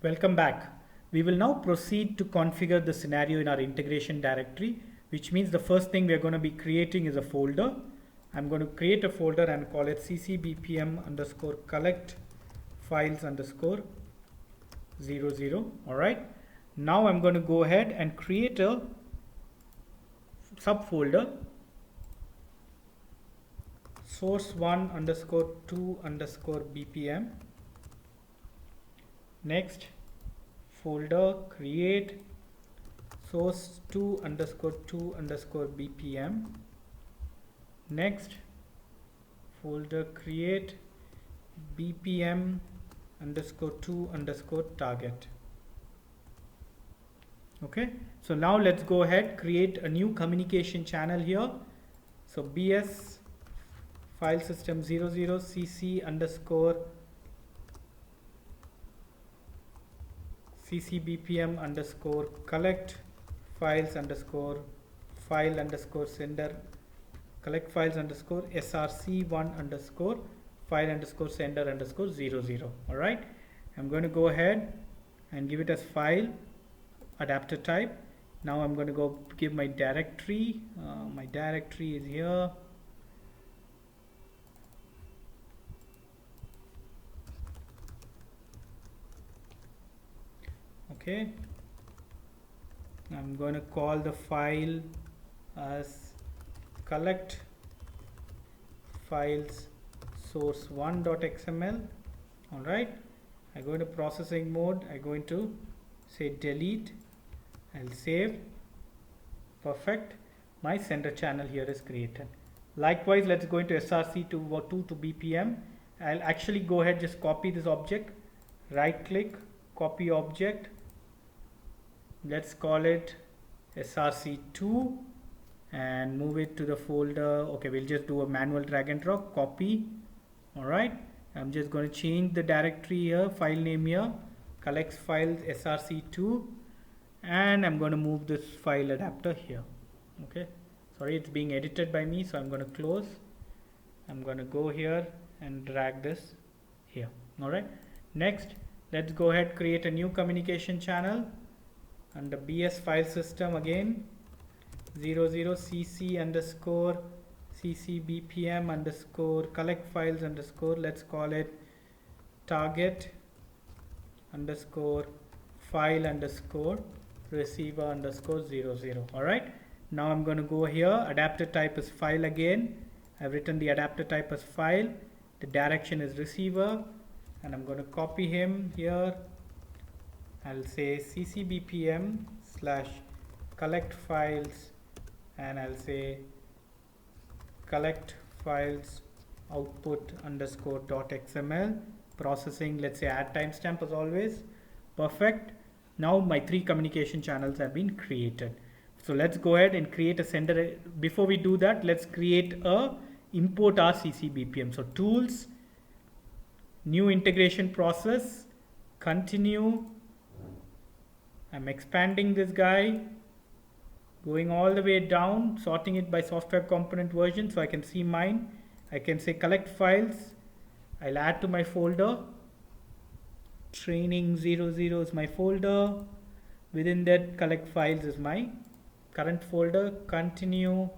Welcome back. We will now proceed to configure the scenario in our integration directory, which means the first thing we are going to be creating is a folder. I'm going to create a folder and call it ccbpm underscore collect files underscore 00. All right. Now I'm going to go ahead and create a subfolder source1 underscore 2 underscore bpm. Next folder create source2 underscore 2 underscore bpm. Next folder create bpm underscore 2 underscore target. Okay, so now let's go ahead, create a new communication channel here. So bs file system 00 cc underscore ccbpm underscore collect files underscore file underscore sender collect files underscore src1 underscore file underscore sender underscore 00. All right, I'm going to go ahead and give it as file adapter type. Now I'm going to go give my directory. My directory is here. Okay, I'm going to call the file as collect files source1.xml. all right, I go into processing mode. I go into say delete. I'll save. Perfect. My sender channel here is created. Likewise, let's go into src2 to bpm. I'll actually go ahead, just copy this object, right click, copy object. Let's call it src2 and move it to the folder. Okay, we'll just do a manual drag and drop, copy. All right, I'm just going to change the directory here, file name here, collects files src2, and I'm going to move this file adapter here. Okay, sorry, it's being edited by me, so I'm going to close. I'm going to go here and drag this here. All right, next let's go ahead, create a new communication channel under bs file system again 00 cc underscore ccbpm underscore collect files underscore, let's call it target underscore file underscore receiver underscore 00. all right, now I'm going to go here, adapter type is file again. I've written the adapter type as file, the direction is receiver, and I'm going to copy him here. I'll say ccbpm slash collect files, and I'll say collect files output underscore .xml. Processing, let's say add timestamp as always. Perfect. Now my 3 communication channels have been created. So let's go ahead and create a sender. Before we do that, let's create a import our ccbpm. So tools, new integration process, continue. I'm expanding this guy, going all the way down, sorting it by software component version so I can see mine. I can say collect files. I'll add to my folder. Training 00 is my folder. Within that, collect files is my current folder. Continue,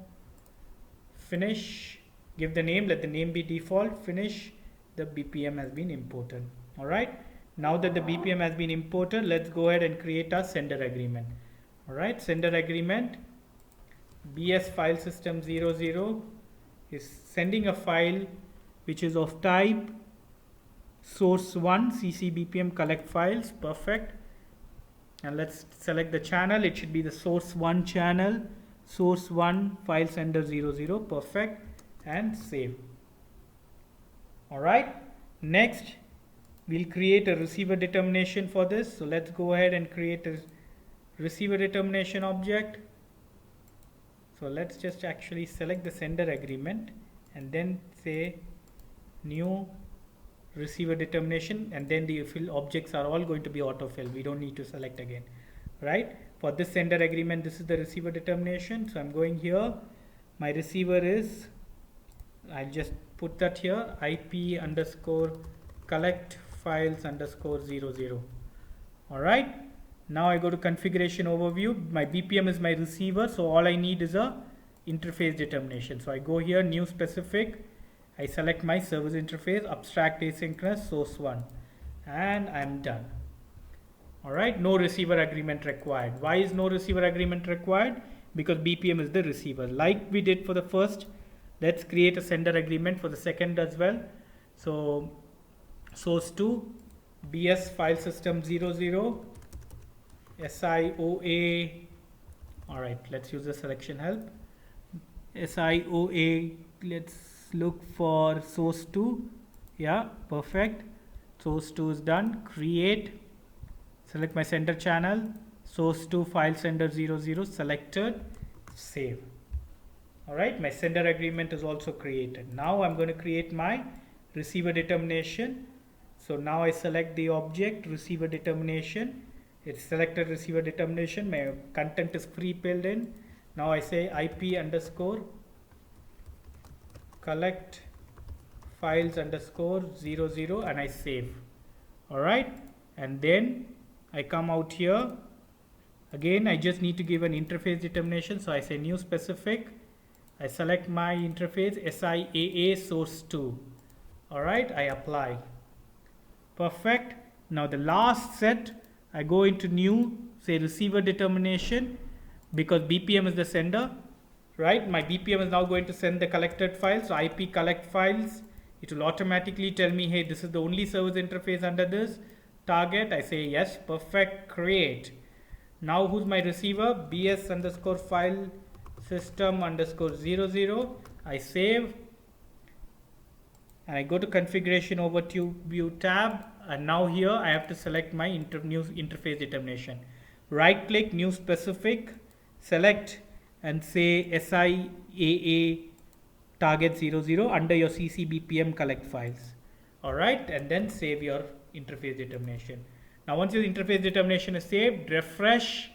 finish, give the name, let the name be default, finish. The BPM has been imported. All right, now that the BPM has been imported, let's go ahead and create our sender agreement. All right, sender agreement bs file system 00 is sending a file which is of type source1 ccbpm collect files. Perfect. And let's select the channel. It should be the source1 channel, source1 file sender 00. Perfect. And save. All right, next we'll create a receiver determination for this. So let's go ahead and create a receiver determination object. So let's just actually select the sender agreement and then say new receiver determination, and then the fill objects are all going to be autofill. We don't need to select again, right? For this sender agreement, this is the receiver determination. So I'm going here, my receiver is, I'll just put that here, IP underscore collect files underscore 00. All right. Now I go to configuration overview. My BPM is my receiver, so all I need is a interface determination. So I go here, new specific. I select my service interface, abstract asynchronous, source 1, and I'm done. All right, no receiver agreement required. Why is no receiver agreement required? Because BPM is the receiver. Like we did for the first, let's create a sender agreement for the second as well. So source 2, BS file system 00, SIOA. All right, let's use the selection help. SIOA, let's look for source 2. Yeah, perfect. Source 2 is done. Create. Select my sender channel, source 2 file sender 00 selected, save. Alright, my sender agreement is also created. Now I'm going to create my receiver determination. So now I select the object receiver determination. It's selected receiver determination. My content is pre-filled in. Now I say IP underscore collect files underscore 00 and I save. Alright, and then I come out here. Again, I just need to give an interface determination. So I say new specific. I select my interface SIAA source 2. Alright, I apply. Perfect. Now the last set, I go into new, say receiver determination, because BPM is the sender. Right, my BPM is now going to send the collected files. So IP collect files. It will automatically tell me, hey, this is the only service interface under this. Target, I say yes, perfect, create. Now who's my receiver? BS underscore file system underscore 00. I save and I go to configuration overview tab, and now here I have to select my new interface determination. Right click, new specific, select and say SIAA target 00 under your CC BPM collect files. Alright, and then save your interface determination. Now once your interface determination is saved, refresh.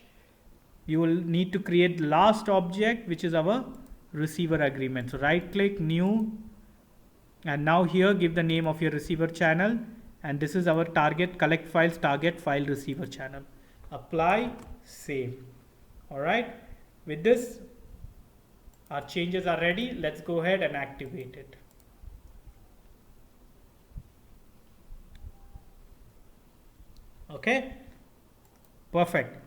You will need to create the last object, which is our receiver agreement. So right click, new, and now here give the name of your receiver channel, and this is our target collect files target file receiver channel. Apply, save. Alright, with this our changes are ready. Let's go ahead and activate it. Okay, perfect.